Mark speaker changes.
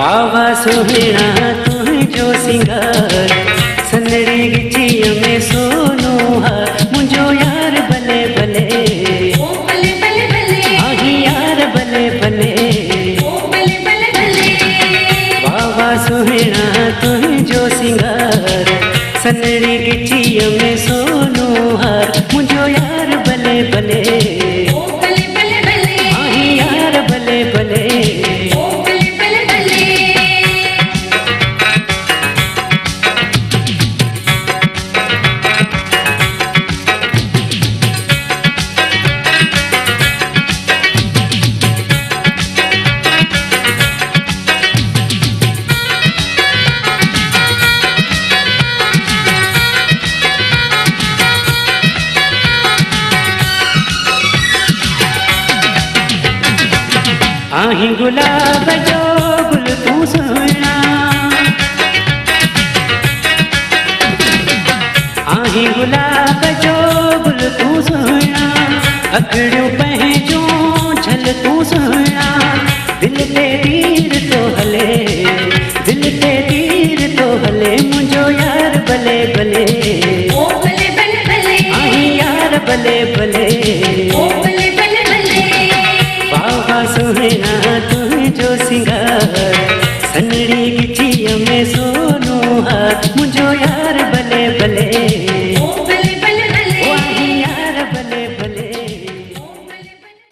Speaker 1: बाबा सुहिणा तुंहिंजो सिंगार सनड़ी गिचीअ में सोनो हार मुंहिंजो यार भले भले
Speaker 2: ओ भले भले भले
Speaker 1: आही यार भले भले
Speaker 2: ओ भले भले भले
Speaker 1: बाबा सुहिणा तुंहिंजो सिंगार सनड़ी गिचीअ में सोनो हार मुंहिंजो यार भले भले
Speaker 2: ओ भले भले भले
Speaker 1: आही यार भले भले
Speaker 2: ओ भले भले भले
Speaker 1: आही गुलाब जो गुल तू सुहिणा आही गुलाब जो गुल तू सुहिणा अखड़ियूं पंहिंजूं झल तू सुहिणा दिल ते तीर तो हले दिल ते तीर तो हले मुंहिंजो यार भले भले
Speaker 2: ओ भले भले भले
Speaker 1: आही यार भले भले
Speaker 2: ओ भले भले भले
Speaker 1: बाबा सुहिणा